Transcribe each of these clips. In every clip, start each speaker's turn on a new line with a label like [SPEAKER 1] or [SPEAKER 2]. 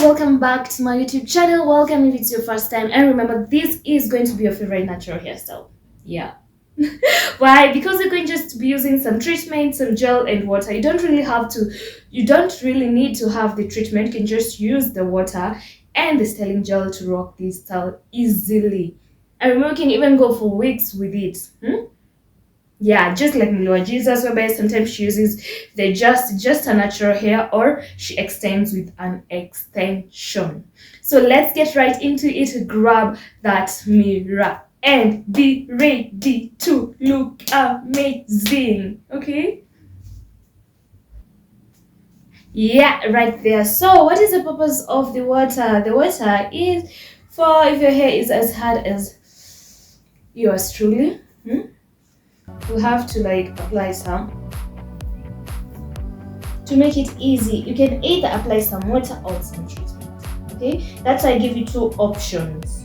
[SPEAKER 1] welcome back to my YouTube channel. Welcome if it's your first time, and remember, this is going to be your favorite natural hairstyle. Yeah. Why? Because you're going just to be using some treatment, some gel and water. You don't really need to have the treatment. You can just use the water and the styling gel to rock this style easily. And remember, you can even go for weeks with it. Yeah, just like wajesus, whereby sometimes she uses the just a natural hair, or she extends with an extension. So let's get right into it. Grab that mirror and be ready to look amazing. Okay? Yeah, right there. So what is the purpose of the water? The water is for if your hair is as hard as yours truly. You have to apply some to make it easy. You can either apply some water or some treatment. Okay, that's why I give you two options.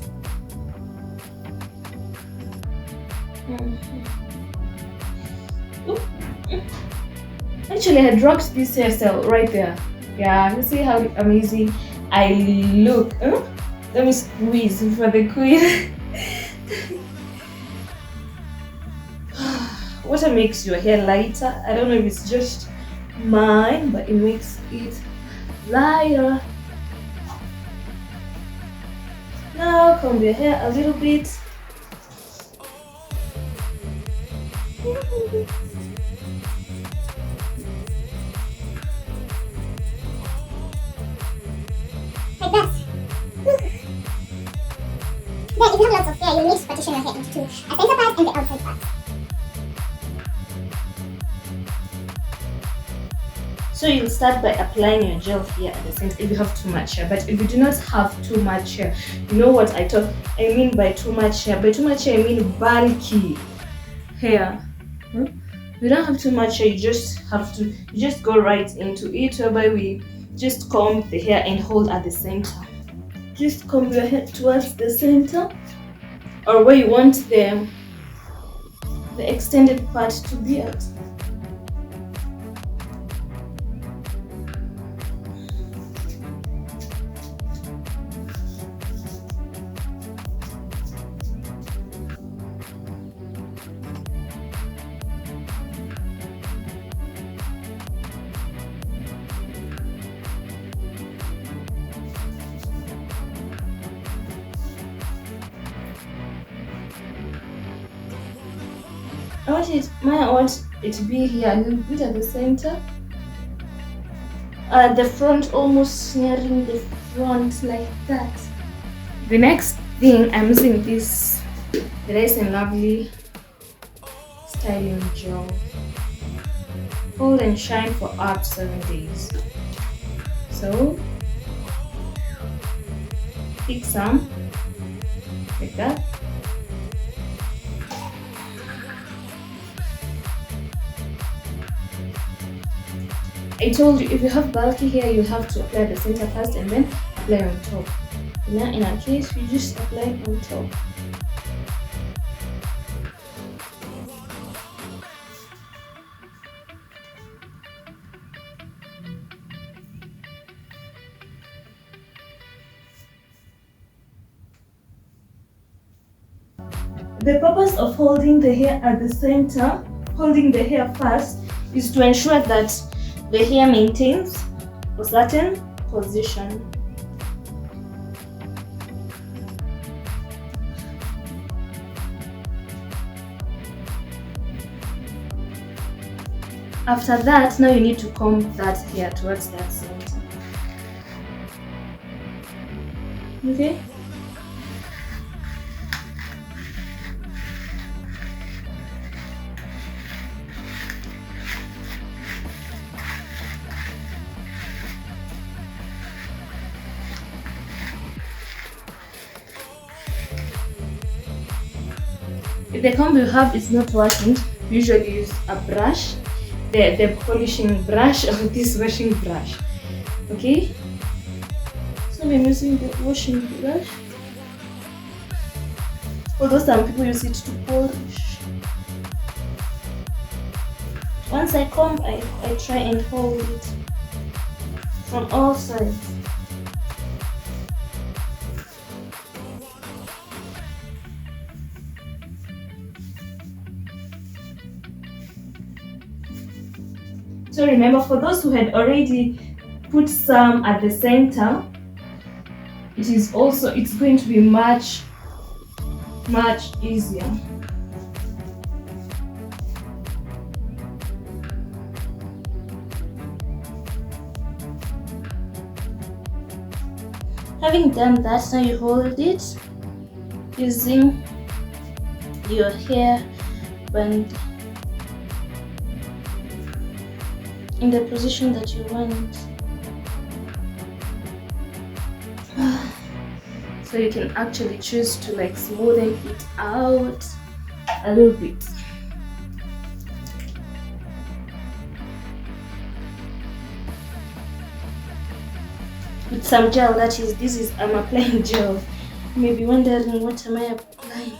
[SPEAKER 1] Actually, I dropped this hairstyle right there. Yeah, you see how amazing I look. Let me squeeze for the queen. Water makes your hair lighter. I don't know if it's just mine, but it makes it lighter. Now comb your hair a little bit.
[SPEAKER 2] Like that. Then if you have lots of hair, you need to partition your hair into two, a center part and the outside part.
[SPEAKER 1] So you'll start by applying your gel here at the center if you have too much hair. But if you do not have too much hair, you know what I mean by too much hair. By too much hair, I mean bulky hair. You don't have too much hair, you just go right into it, whereby we just comb the hair and hold at the center. Just comb your hair towards the center, or where you want the extended part to be at. I want it to be here a little bit at the center. The front, almost nearing the front like that. The next thing, I'm using this nice and lovely styling gel. Hold and shine for up to 7 days. So pick some like that. I told you, if you have bulky hair, you have to apply the center first and then apply on top. Now in our case, we just apply on top. The purpose of holding the hair at the center, holding the hair first, is to ensure that the hair maintains a certain position. After that, now you need to comb that hair towards that center. Okay? If the comb you have is not working, we usually use a brush, the polishing brush or this washing brush. Okay? So I'm using the washing brush. Although some people use it to polish. Once I comb, I try and hold it from all sides. remember, for those who had already put some at the center, it's going to be much easier. Having done that, now you hold it using your hair band in the position that you want. So you can actually choose to like smoothen it out a little bit. With some gel, I'm applying gel. You may be wondering, what am I applying?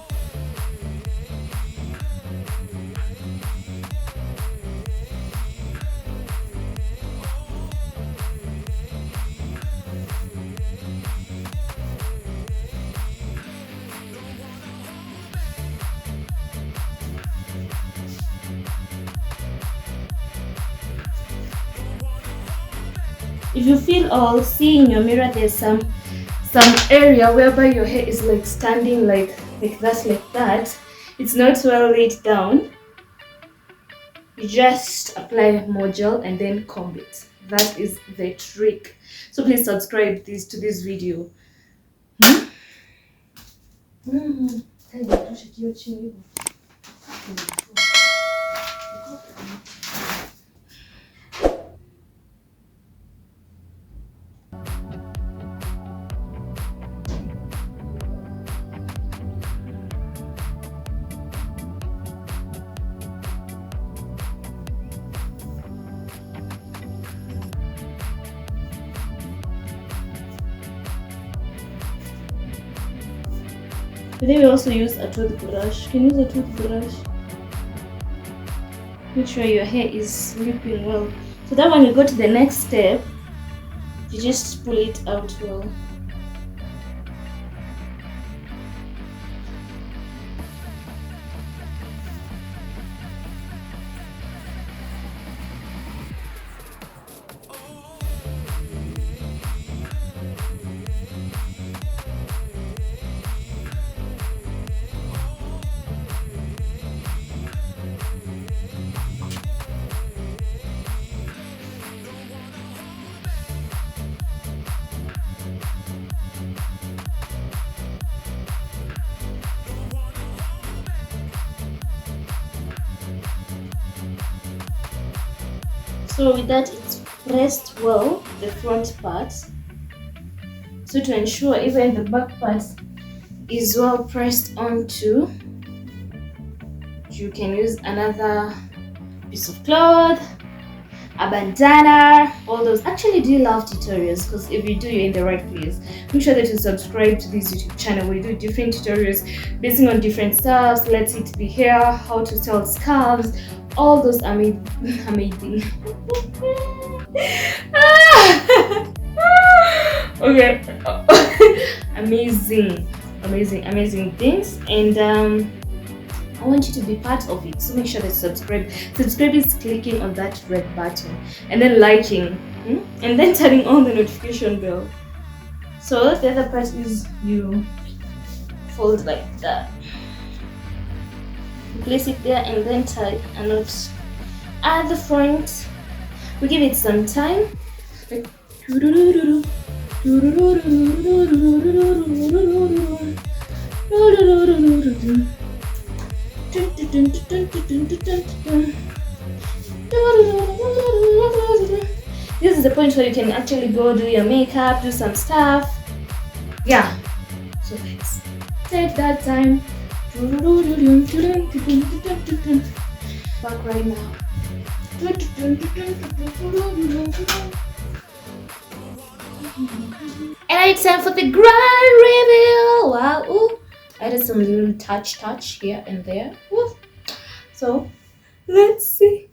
[SPEAKER 1] If you feel or see in your mirror there's some area whereby your hair is like standing like that, it's not well laid down, you just apply more gel and then comb it. That is the trick. So please subscribe to this video. But then we also use a toothbrush. You can use a toothbrush. Make sure your hair is sleeping well. So that when you go to the next step, you just pull it out well. So with that, it's pressed well, the front part. So to ensure even the back part is well pressed onto, you can use another piece of cloth, a bandana, all those. Actually, do you love tutorials? Because if you do, you're in the right place. Make sure that you subscribe to this YouTube channel. We do different tutorials based on different stuff. Let it be hair, how to style scarves, all those amazing okay amazing things, and I want you to be part of it. So make sure that subscribe is clicking on that red button and then liking, and then turning on the notification bell. So the other part is you fold like that. Place it there and then tie a knot at the front. We give it some time. Like, this is the point where you can actually go do your makeup, do some stuff. Yeah. So let's take that time. Back right now. And it's time for the grand reveal. Wow, ooh, I did some little touch here and there. Ooh. So let's see.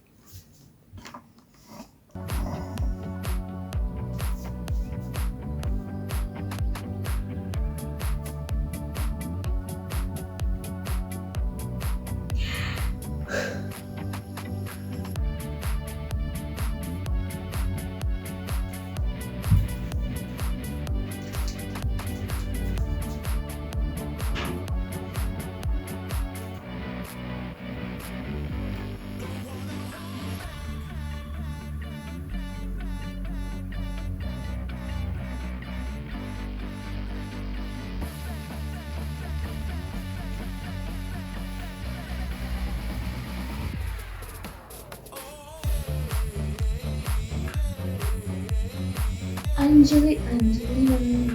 [SPEAKER 1] Angelina.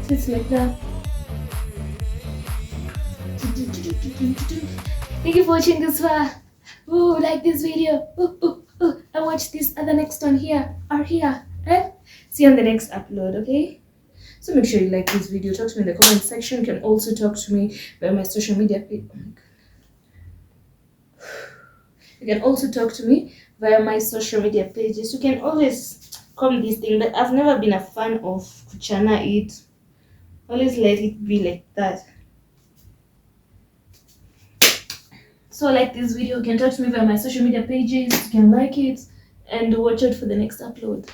[SPEAKER 1] So it's like that. Thank you for watching this far. Ooh, like this video. Ooh. And watch this other next one here or here. See you on the next upload, okay? So make sure you like this video. Talk to me in the comment section. You can also talk to me via my social media page. Oh my God. You can also talk to me via my social media pages. You can always comment this thing, but I've never been a fan of kuchana it. Always let it be like that. So like this video, you can talk to me via my social media pages. You can like it and watch out for the next upload.